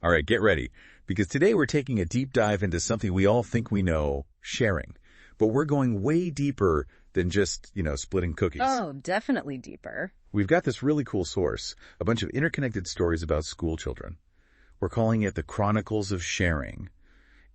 All right, get ready, because today we're taking a deep dive into something we all think we know, sharing. But we're going way deeper than just, splitting cookies. Oh, definitely deeper. We've got this really cool source, a bunch of interconnected stories about school children. We're calling it the Chronicles of Sharing.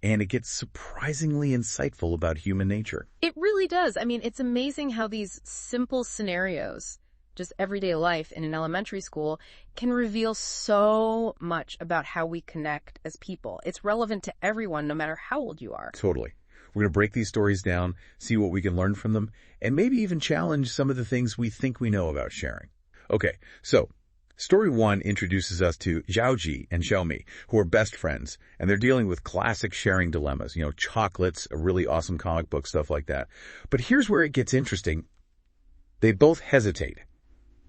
And it gets surprisingly insightful about human nature. It really does. I mean, it's amazing how these simple scenarios, just everyday life in an elementary school, can reveal so much about how we connect as people. It's relevant to everyone, no matter how old you are. Totally. We're going to break these stories down, see what we can learn from them, and maybe even challenge some of the things we think we know about sharing. Okay, so story 1 introduces us to Zhaoji and Xiaomi, who are best friends, and they're dealing with classic sharing dilemmas, chocolates, a really awesome comic book, stuff like that. But here's where it gets interesting. They both hesitate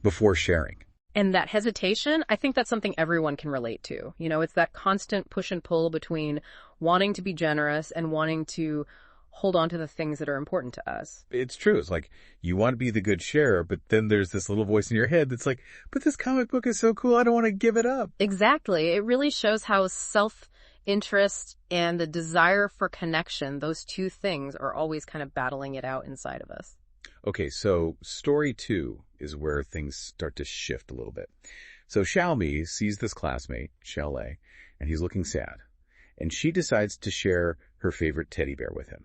before sharing. And that hesitation, I think that's something everyone can relate to. It's that constant push and pull between wanting to be generous and wanting to hold on to the things that are important to us. It's true. It's like you want to be the good sharer, but then there's this little voice in your head that's like, but this comic book is so cool, I don't want to give it up. Exactly. It really shows how self-interest and the desire for connection, those two things are always kind of battling it out inside of us. Okay, so story 2 is where things start to shift a little bit. So Xiaomi sees this classmate, Xiaolei, and he's looking sad. And she decides to share her favorite teddy bear with him.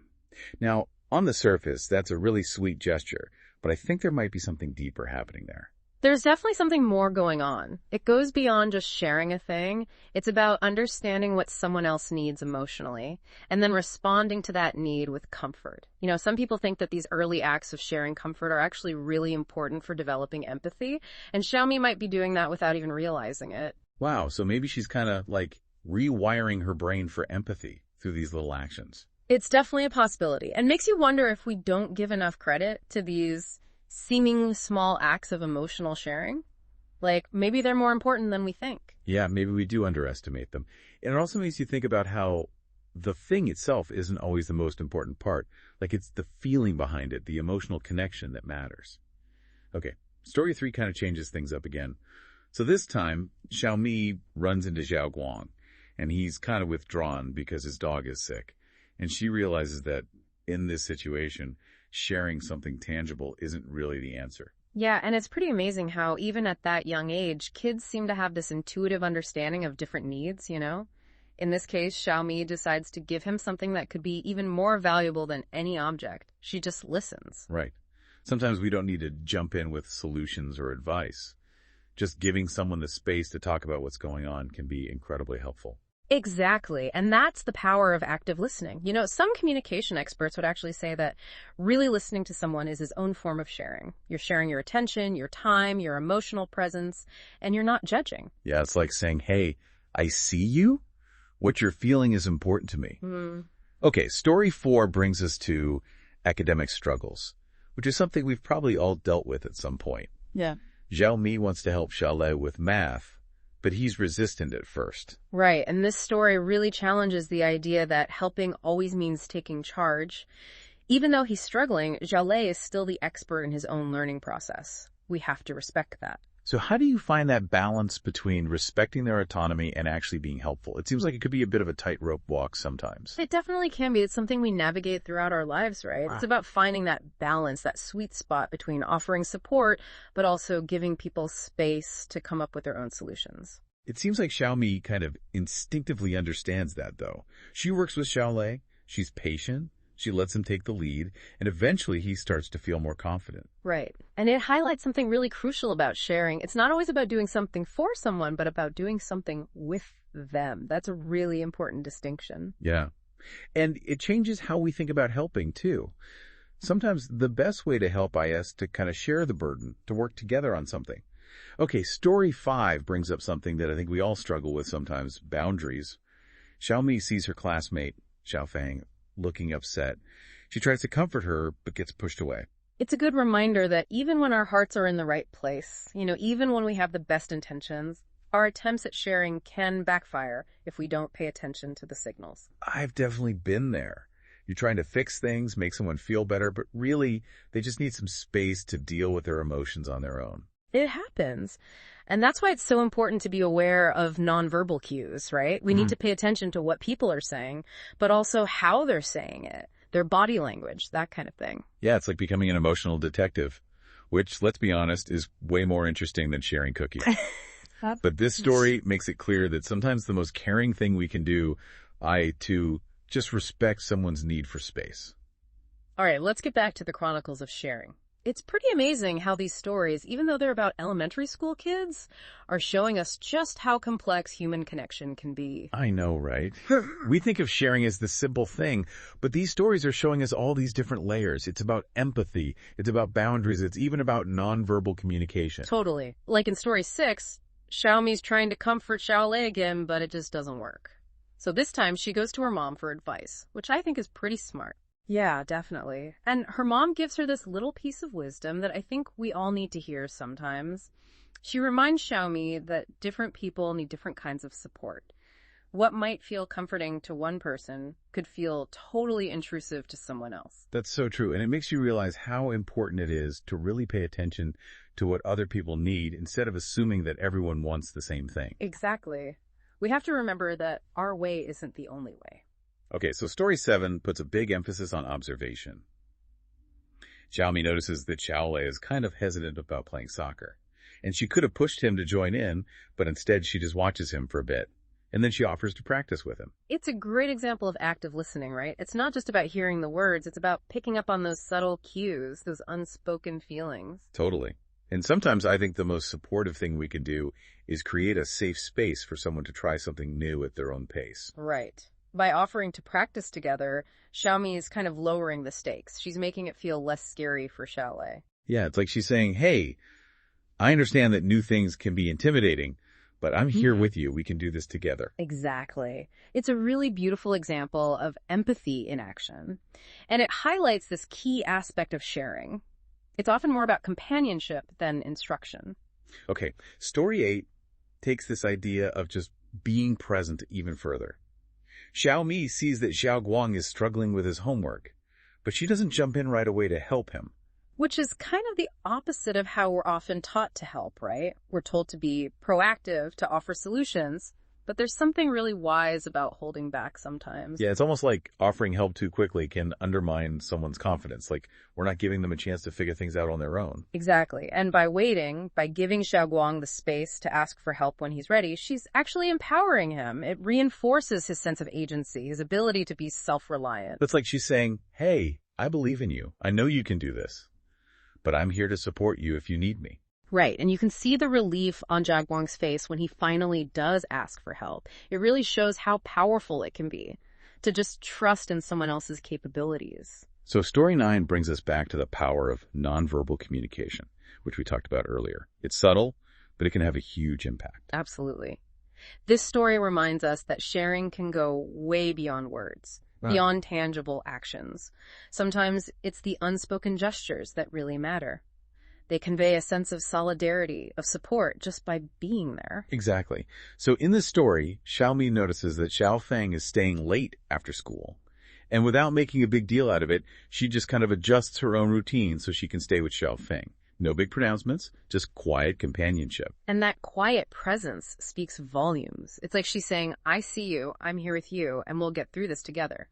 Now, on the surface, that's a really sweet gesture, but I think there might be something deeper happening there. There's definitely something more going on. It goes beyond just sharing a thing. It's about understanding what someone else needs emotionally and then responding to that need with comfort. Some people think that these early acts of sharing comfort are actually really important for developing empathy, and Xiaomi might be doing that without even realizing it. Wow, so maybe she's kind of like rewiring her brain for empathy through these little actions. It's definitely a possibility, and makes you wonder if we don't give enough credit to these seemingly small acts of emotional sharing. Like, maybe they're more important than we think. Yeah, maybe we do underestimate them. And it also makes you think about how the thing itself isn't always the most important part. Like, it's the feeling behind it, the emotional connection that matters. Okay, story 3 kind of changes things up again. So this time, Xiaomi runs into Zhao Guang, and he's kind of withdrawn because his dog is sick. And she realizes that in this situation, sharing something tangible isn't really the answer. Yeah, and it's pretty amazing how even at that young age, kids seem to have this intuitive understanding of different needs, In this case, Xiaomi decides to give him something that could be even more valuable than any object. She just listens. Right. Sometimes we don't need to jump in with solutions or advice. Just giving someone the space to talk about what's going on can be incredibly helpful. Exactly. And that's the power of active listening. Some communication experts would actually say that really listening to someone is his own form of sharing. You're sharing your attention, your time, your emotional presence, and you're not judging. Yeah, it's like saying, hey, I see you. What you're feeling is important to me. Okay, story 4 brings us to academic struggles, which is something we've probably all dealt with at some point. Yeah. Zhao Mi wants to help Xiaolei with math, but he's resistant at first. Right, and this story really challenges the idea that helping always means taking charge. Even though he's struggling, Xiaolei is still the expert in his own learning process. We have to respect that. So how do you find that balance between respecting their autonomy and actually being helpful? It seems like it could be a bit of a tightrope walk sometimes. It definitely can be. It's something we navigate throughout our lives, right? Wow. It's about finding that balance, that sweet spot between offering support, but also giving people space to come up with their own solutions. It seems like Xiaomi kind of instinctively understands that, though. She works with Xiaolei. She's patient. She lets him take the lead, and eventually he starts to feel more confident. Right. And it highlights something really crucial about sharing. It's not always about doing something for someone, but about doing something with them. That's a really important distinction. Yeah. And it changes how we think about helping, too. Sometimes the best way to help is to kind of share the burden, to work together on something. Okay, story 5 brings up something that I think we all struggle with sometimes, boundaries. Xiaomi sees her classmate, Xiaofang, looking upset. She tries to comfort her, but gets pushed away. It's a good reminder that even when our hearts are in the right place, even when we have the best intentions, our attempts at sharing can backfire if we don't pay attention to the signals. I've definitely been there. You're trying to fix things, make someone feel better, but really, they just need some space to deal with their emotions on their own. It happens. And that's why it's so important to be aware of nonverbal cues, right? We need to pay attention to what people are saying, but also how they're saying it, their body language, that kind of thing. Yeah, it's like becoming an emotional detective, which, let's be honest, is way more interesting than sharing cookies. But this story makes it clear that sometimes the most caring thing we can do, to just respect someone's need for space. All right, let's get back to the Chronicles of Sharing. It's pretty amazing how these stories, even though they're about elementary school kids, are showing us just how complex human connection can be. I know, right? We think of sharing as the simple thing, but these stories are showing us all these different layers. It's about empathy. It's about boundaries. It's even about nonverbal communication. Totally. Like in story 6, Xiaomi's trying to comfort Xiaolei again, but it just doesn't work. So this time she goes to her mom for advice, which I think is pretty smart. Yeah, definitely. And her mom gives her this little piece of wisdom that I think we all need to hear sometimes. She reminds Xiaomi that different people need different kinds of support. What might feel comforting to one person could feel totally intrusive to someone else. That's so true. And it makes you realize how important it is to really pay attention to what other people need instead of assuming that everyone wants the same thing. Exactly. We have to remember that our way isn't the only way. Okay, so story 7 puts a big emphasis on observation. Xiaomi notices that Xiaolei is kind of hesitant about playing soccer, and she could have pushed him to join in, but instead she just watches him for a bit, and then she offers to practice with him. It's a great example of active listening, right? It's not just about hearing the words, it's about picking up on those subtle cues, those unspoken feelings. Totally. And sometimes I think the most supportive thing we can do is create a safe space for someone to try something new at their own pace. Right. By offering to practice together, Xiaomi is kind of lowering the stakes. She's making it feel less scary for Xiaolei. Yeah, it's like she's saying, hey, I understand that new things can be intimidating, but I'm here with you. We can do this together. Exactly. It's a really beautiful example of empathy in action. And it highlights this key aspect of sharing. It's often more about companionship than instruction. Okay, story 8 takes this idea of just being present even further. Xiaomi sees that Xiao Guang is struggling with his homework, but she doesn't jump in right away to help him. Which is kind of the opposite of how we're often taught to help, right? We're told to be proactive, to offer solutions, but there's something really wise about holding back sometimes. Yeah, it's almost like offering help too quickly can undermine someone's confidence. Like, we're not giving them a chance to figure things out on their own. Exactly. And by waiting, by giving Xiao Guang the space to ask for help when he's ready, she's actually empowering him. It reinforces his sense of agency, his ability to be self-reliant. It's like she's saying, hey, I believe in you. I know you can do this, but I'm here to support you if you need me. Right, and you can see the relief on Xiao Guang's face when he finally does ask for help. It really shows how powerful it can be to just trust in someone else's capabilities. So story 9 brings us back to the power of nonverbal communication, which we talked about earlier. It's subtle, but it can have a huge impact. Absolutely. This story reminds us that sharing can go way beyond words, beyond tangible actions. Sometimes it's the unspoken gestures that really matter. They convey a sense of solidarity, of support, just by being there. Exactly. So in this story, Xiaomi notices that Xiao Feng is staying late after school. And without making a big deal out of it, she just kind of adjusts her own routine so she can stay with Xiao Feng. No big pronouncements, just quiet companionship. And that quiet presence speaks volumes. It's like she's saying, I see you, I'm here with you, and we'll get through this together.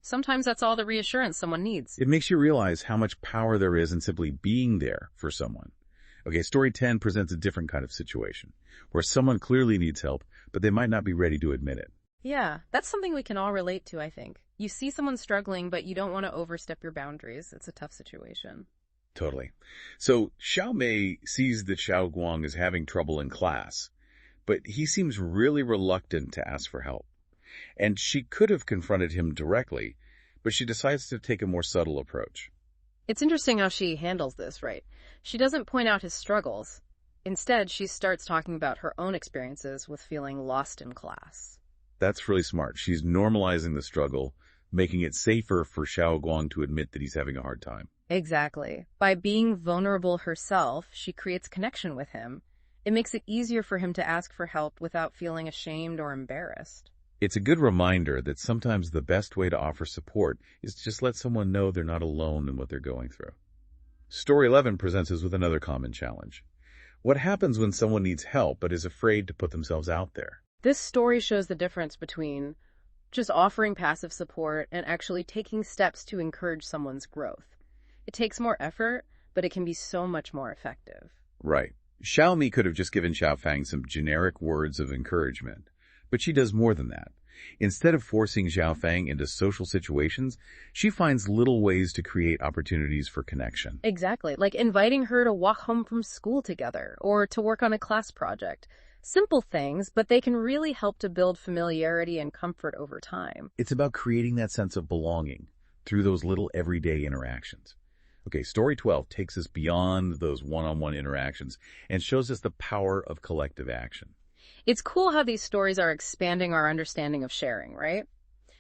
Sometimes that's all the reassurance someone needs. It makes you realize how much power there is in simply being there for someone. Okay, story 10 presents a different kind of situation, where someone clearly needs help, but they might not be ready to admit it. Yeah, that's something we can all relate to, I think. You see someone struggling, but you don't want to overstep your boundaries. It's a tough situation. Totally. So Xiao Mei sees that Xiao Guang is having trouble in class, but he seems really reluctant to ask for help. And she could have confronted him directly, but she decides to take a more subtle approach. It's interesting how she handles this, right? She doesn't point out his struggles. Instead, she starts talking about her own experiences with feeling lost in class. That's really smart. She's normalizing the struggle, making it safer for Xiao Guang to admit that he's having a hard time. Exactly. By being vulnerable herself, she creates connection with him. It makes it easier for him to ask for help without feeling ashamed or embarrassed. It's a good reminder that sometimes the best way to offer support is to just let someone know they're not alone in what they're going through. Story 11 presents us with another common challenge. What happens when someone needs help but is afraid to put themselves out there? This story shows the difference between just offering passive support and actually taking steps to encourage someone's growth. It takes more effort, but it can be so much more effective. Right. Xiaomi could have just given Xiaofang some generic words of encouragement, but she does more than that. Instead of forcing Xiaofang into social situations, she finds little ways to create opportunities for connection. Exactly, like inviting her to walk home from school together or to work on a class project. Simple things, but they can really help to build familiarity and comfort over time. It's about creating that sense of belonging through those little everyday interactions. Okay, story 12 takes us beyond those one-on-one interactions and shows us the power of collective action. It's cool how these stories are expanding our understanding of sharing, right?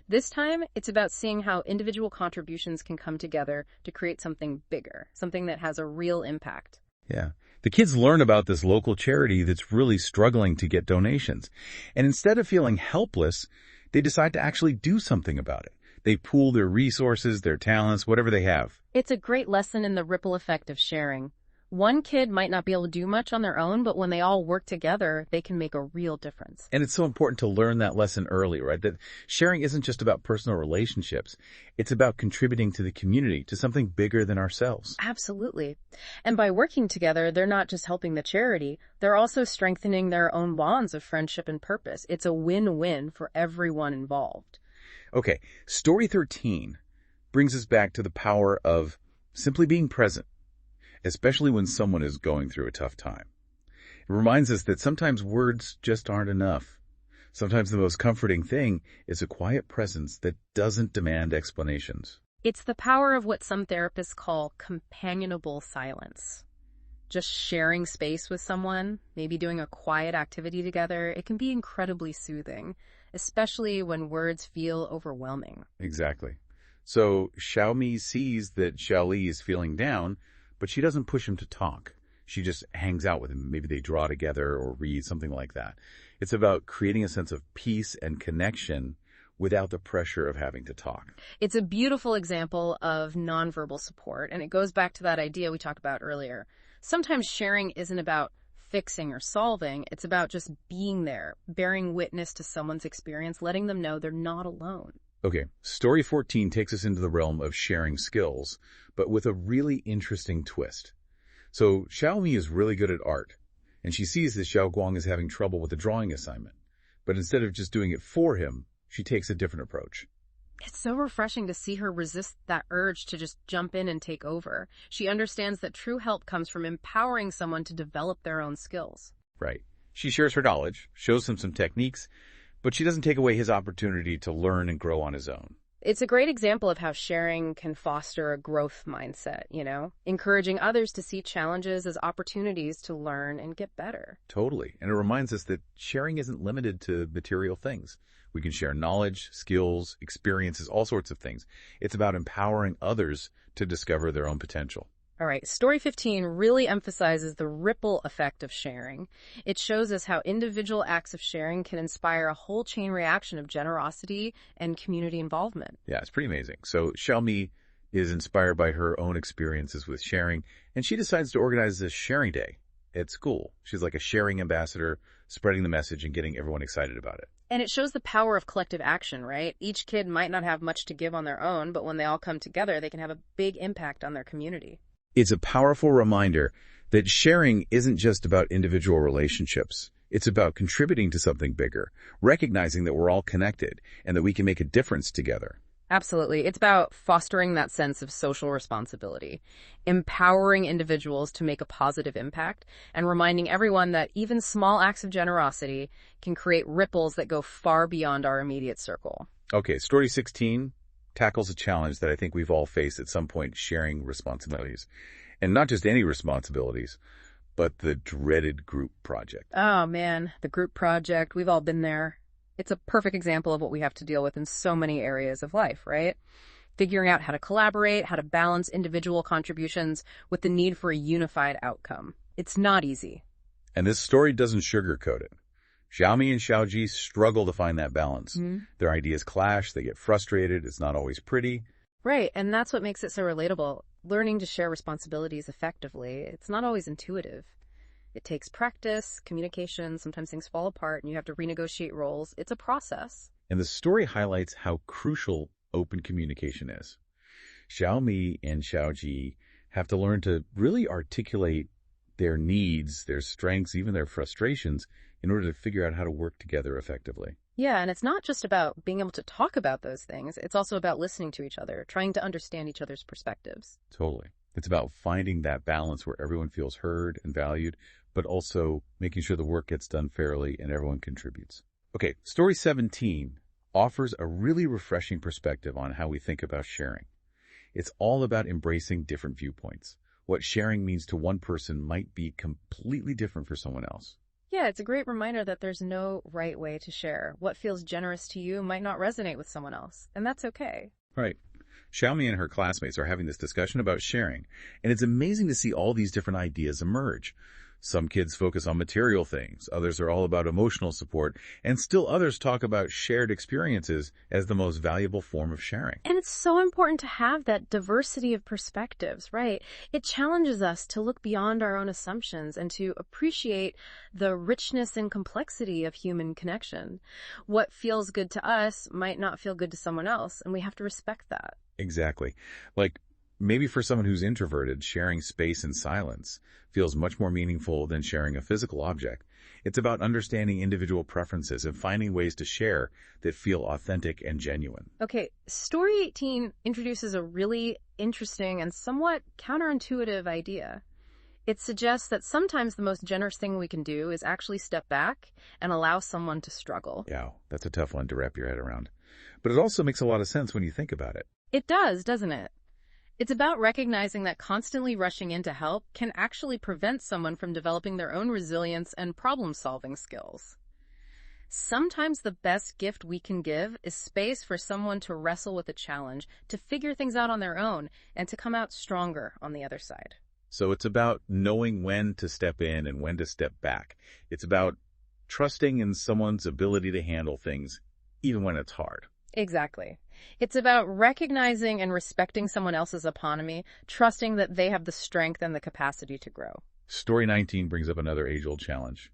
This time, it's about seeing how individual contributions can come together to create something bigger, something that has a real impact. Yeah. The kids learn about this local charity that's really struggling to get donations. And instead of feeling helpless, they decide to actually do something about it. They pool their resources, their talents, whatever they have. It's a great lesson in the ripple effect of sharing. One kid might not be able to do much on their own, but when they all work together, they can make a real difference. And it's so important to learn that lesson early, right? That sharing isn't just about personal relationships. It's about contributing to the community, to something bigger than ourselves. Absolutely. And by working together, they're not just helping the charity, they're also strengthening their own bonds of friendship and purpose. It's a win-win for everyone involved. Okay, story 13 brings us back to the power of simply being present, especially when someone is going through a tough time. It reminds us that sometimes words just aren't enough. Sometimes the most comforting thing is a quiet presence that doesn't demand explanations. It's the power of what some therapists call companionable silence. Just sharing space with someone, maybe doing a quiet activity together, it can be incredibly soothing, especially when words feel overwhelming. Exactly. So Xiaomi sees that Xiaoli is feeling down, but she doesn't push him to talk. She just hangs out with him. Maybe they draw together or read, something like that. It's about creating a sense of peace and connection without the pressure of having to talk. It's a beautiful example of nonverbal support, and it goes back to that idea we talked about earlier. Sometimes sharing isn't about fixing or solving. It's about just being there, bearing witness to someone's experience, letting them know they're not alone. Okay, story 14 takes us into the realm of sharing skills, but with a really interesting twist. So Xiaomi is really good at art, and she sees that Xiao Guang is having trouble with the drawing assignment. But instead of just doing it for him, she takes a different approach. It's so refreshing to see her resist that urge to just jump in and take over. She understands that true help comes from empowering someone to develop their own skills. Right. She shares her knowledge, shows him some techniques, but she doesn't take away his opportunity to learn and grow on his own. It's a great example of how sharing can foster a growth mindset, encouraging others to see challenges as opportunities to learn and get better. Totally. And it reminds us that sharing isn't limited to material things. We can share knowledge, skills, experiences, all sorts of things. It's about empowering others to discover their own potential. All right, story 15 really emphasizes the ripple effect of sharing. It shows us how individual acts of sharing can inspire a whole chain reaction of generosity and community involvement. Yeah, it's pretty amazing. So Xiaomi is inspired by her own experiences with sharing, and she decides to organize this sharing day at school. She's like a sharing ambassador, spreading the message and getting everyone excited about it. And it shows the power of collective action, right? Each kid might not have much to give on their own, but when they all come together, they can have a big impact on their community. It's a powerful reminder that sharing isn't just about individual relationships. It's about contributing to something bigger, recognizing that we're all connected and that we can make a difference together. Absolutely. It's about fostering that sense of social responsibility, empowering individuals to make a positive impact, and reminding everyone that even small acts of generosity can create ripples that go far beyond our immediate circle. Okay, story 16 tackles a challenge that I think we've all faced at some point, sharing responsibilities. And not just any responsibilities, but the dreaded group project. Oh man, the group project, we've all been there. It's a perfect example of what we have to deal with in so many areas of life, right? Figuring out how to collaborate, how to balance individual contributions with the need for a unified outcome. It's not easy. And this story doesn't sugarcoat it. Xiaomi and Xiaoji struggle to find that balance. Their ideas clash, they get frustrated, it's not always pretty. Right, and that's what makes it so relatable. Learning to share responsibilities effectively, it's not always intuitive. It takes practice, communication, sometimes things fall apart and you have to renegotiate roles. It's a process. And the story highlights how crucial open communication is. Xiaomi and Xiaoji have to learn to really articulate their needs, their strengths, even their frustrations in order to figure out how to work together effectively. Yeah, and it's not just about being able to talk about those things. It's also about listening to each other, trying to understand each other's perspectives. Totally. It's about finding that balance where everyone feels heard and valued, but also making sure the work gets done fairly and everyone contributes. Okay, story 17 offers a really refreshing perspective on how we think about sharing. It's all about embracing different viewpoints. What sharing means to one person might be completely different for someone else. Yeah, it's a great reminder that there's no right way to share. What feels generous to you might not resonate with someone else, and that's okay. Right. Xiaomi and her classmates are having this discussion about sharing, and it's amazing to see all these different ideas emerge. Some kids focus on material things, others are all about emotional support, and still others talk about shared experiences as the most valuable form of sharing. And it's so important to have that diversity of perspectives, right? It challenges us to look beyond our own assumptions and to appreciate the richness and complexity of human connection. What feels good to us might not feel good to someone else, and we have to respect that. Exactly. Like, maybe for someone who's introverted, sharing space and silence feels much more meaningful than sharing a physical object. It's about understanding individual preferences and finding ways to share that feel authentic and genuine. Okay, story 18 introduces a really interesting and somewhat counterintuitive idea. It suggests that sometimes the most generous thing we can do is actually step back and allow someone to struggle. Yeah, that's a tough one to wrap your head around. But it also makes a lot of sense when you think about it. It does, doesn't it? It's about recognizing that constantly rushing in to help can actually prevent someone from developing their own resilience and problem-solving skills. Sometimes the best gift we can give is space for someone to wrestle with a challenge, to figure things out on their own, and to come out stronger on the other side. So it's about knowing when to step in and when to step back. It's about trusting in someone's ability to handle things, even when it's hard. Exactly. It's about recognizing and respecting someone else's autonomy, trusting that they have the strength and the capacity to grow. Story 19 brings up another age-old challenge.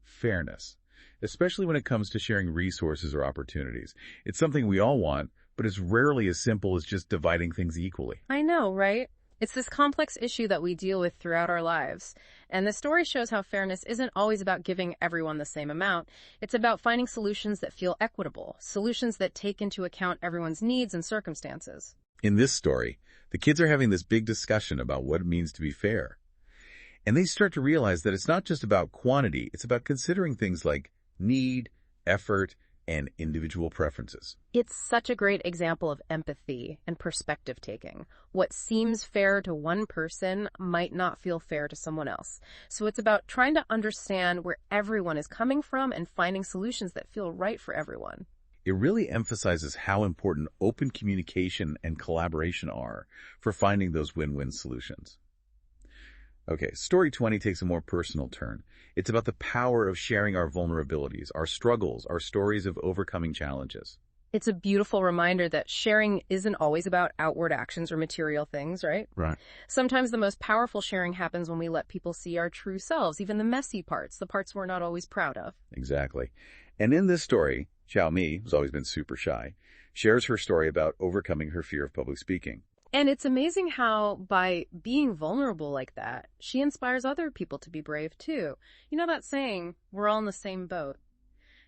Fairness. Especially when it comes to sharing resources or opportunities. It's something we all want, but it's rarely as simple as just dividing things equally. I know, right? It's this complex issue that we deal with throughout our lives. And the story shows how fairness isn't always about giving everyone the same amount. It's about finding solutions that feel equitable, solutions that take into account everyone's needs and circumstances. In this story, the kids are having this big discussion about what it means to be fair. And they start to realize that it's not just about quantity, it's about considering things like need, effort, and individual preferences. It's such a great example of empathy and perspective taking. What seems fair to one person might not feel fair to someone else. So it's about trying to understand where everyone is coming from and finding solutions that feel right for everyone. It really emphasizes how important open communication and collaboration are for finding those win-win solutions. Okay, story 20 takes a more personal turn. It's about the power of sharing our vulnerabilities, our struggles, our stories of overcoming challenges. It's a beautiful reminder that sharing isn't always about outward actions or material things, right? Right. Sometimes the most powerful sharing happens when we let people see our true selves, even the messy parts, the parts we're not always proud of. Exactly. And in this story, Xiaomi, who's always been super shy, shares her story about overcoming her fear of public speaking. And it's amazing how, by being vulnerable like that, she inspires other people to be brave too. You know that saying, we're all in the same boat.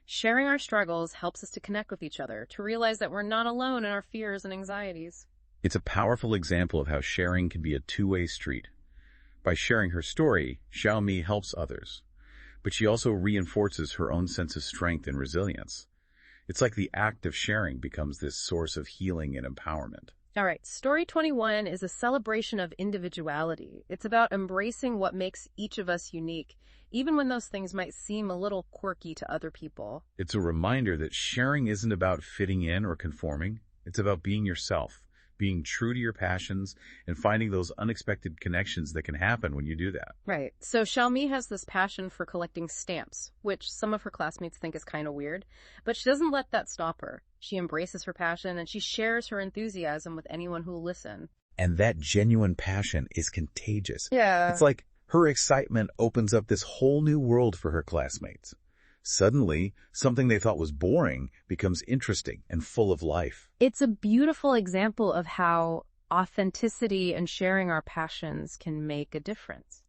Sharing our struggles helps us to connect with each other, to realize that we're not alone in our fears and anxieties. It's a powerful example of how sharing can be a two-way street. By sharing her story, Xiaomi helps others, but she also reinforces her own sense of strength and resilience. It's like the act of sharing becomes this source of healing and empowerment. All right, story 21 is a celebration of individuality. It's about embracing what makes each of us unique, even when those things might seem a little quirky to other people. It's a reminder that sharing isn't about fitting in or conforming. It's about being yourself, being true to your passions, and finding those unexpected connections that can happen when you do that. Right. So Xiaomi has this passion for collecting stamps, which some of her classmates think is kind of weird, but she doesn't let that stop her. She embraces her passion and she shares her enthusiasm with anyone who will listen. And that genuine passion is contagious. Yeah. It's like Her excitement opens up this whole new world for her classmates. Suddenly, something they thought was boring becomes interesting and full of life. It's a beautiful example of how authenticity and sharing our passions can make a difference.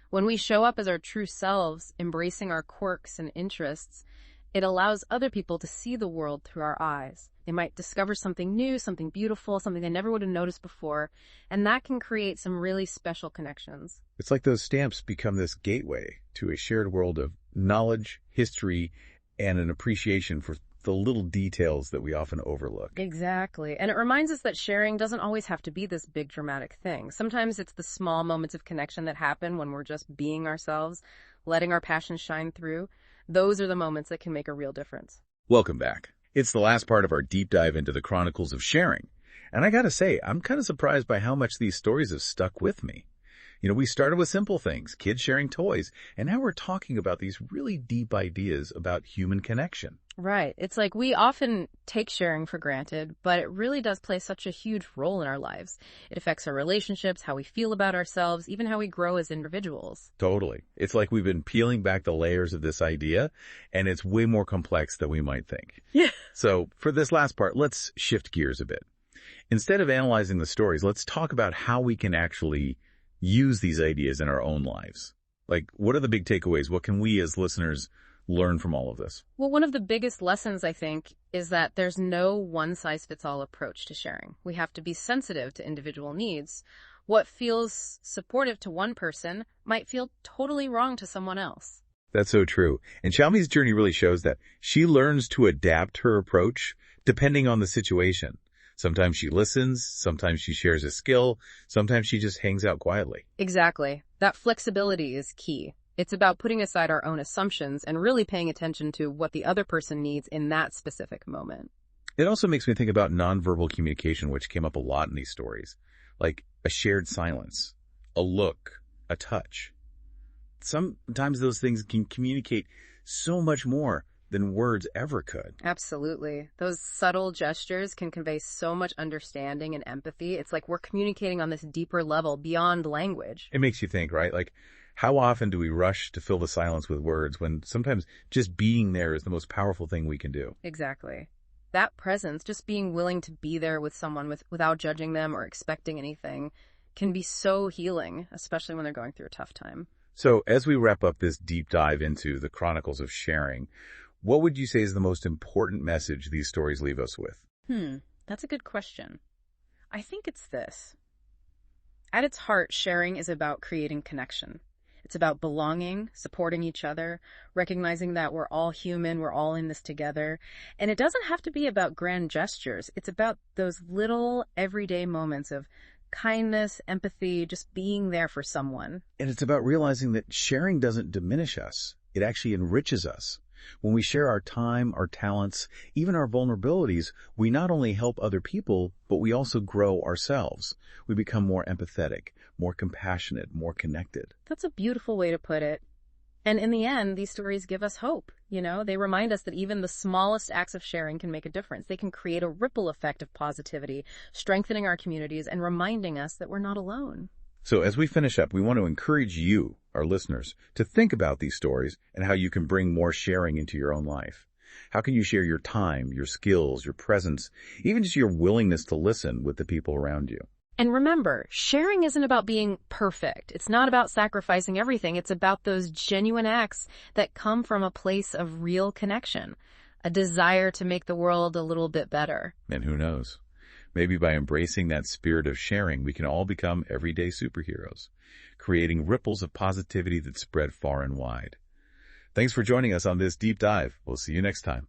When we show up as our true selves, embracing our quirks and interests, it allows other people to see the world through our eyes. They might discover something new, something beautiful, something they never would have noticed before, and that can create some really special connections. It's like those stamps become this gateway to a shared world of knowledge, history, and an appreciation for the little details that we often overlook. Exactly. And it reminds us that sharing doesn't always have to be this big dramatic thing. Sometimes it's the small moments of connection that happen when we're just being ourselves, letting our passions shine through. Those are the moments that can make a real difference. Welcome back. It's the last part of our deep dive into the Chronicles of Sharing. And I gotta say, I'm kind of surprised by how much these stories have stuck with me. We started with simple things, kids sharing toys, and now we're talking about these really deep ideas about human connection. Right. It's like we often take sharing for granted, but it really does play such a huge role in our lives. It affects our relationships, how we feel about ourselves, even how we grow as individuals. Totally. It's like we've been peeling back the layers of this idea, and it's way more complex than we might think. Yeah. So for this last part, let's shift gears a bit. Instead of analyzing the stories, let's talk about how we can actually use these ideas in our own lives. Like, what are the big takeaways? What can we as listeners learn from all of this? Well, one of the biggest lessons, I think, is that there's no one-size-fits-all approach to sharing. We have to be sensitive to individual needs. What feels supportive to one person might feel totally wrong to someone else. That's so true. And Xiaomi's journey really shows that she learns to adapt her approach depending on the situation. Sometimes she listens, sometimes she shares a skill, sometimes she just hangs out quietly. Exactly. That flexibility is key. It's about putting aside our own assumptions and really paying attention to what the other person needs in that specific moment. It also makes me think about nonverbal communication, which came up a lot in these stories, like a shared silence, a look, a touch. Sometimes those things can communicate so much more than words ever could. Absolutely. Those subtle gestures can convey so much understanding and empathy. It's like we're communicating on this deeper level beyond language. It makes you think, right? Like, how often do we rush to fill the silence with words when sometimes just being there is the most powerful thing we can do? Exactly. That presence, just being willing to be there with someone without judging them or expecting anything, can be so healing, especially when they're going through a tough time. So as we wrap up this deep dive into the Chronicles of Sharing, what would you say is the most important message these stories leave us with? That's a good question. I think it's this. At its heart, sharing is about creating connection. It's about belonging, supporting each other, recognizing that we're all human, we're all in this together. And it doesn't have to be about grand gestures. It's about those little everyday moments of kindness, empathy, just being there for someone. And it's about realizing that sharing doesn't diminish us. It actually enriches us. When we share our time, our talents, even our vulnerabilities, we not only help other people, but we also grow ourselves. We become more empathetic, more compassionate, more connected. That's a beautiful way to put it. And in the end, these stories give us hope. They remind us that even the smallest acts of sharing can make a difference. They can create a ripple effect of positivity, strengthening our communities and reminding us that we're not alone. So as we finish up, we want to encourage you, our listeners, to think about these stories and how you can bring more sharing into your own life. How can you share your time, your skills, your presence, even just your willingness to listen with the people around you? And remember, sharing isn't about being perfect. It's not about sacrificing everything. It's about those genuine acts that come from a place of real connection, a desire to make the world a little bit better. And who knows? Maybe by embracing that spirit of sharing, we can all become everyday superheroes, creating ripples of positivity that spread far and wide. Thanks for joining us on this deep dive. We'll see you next time.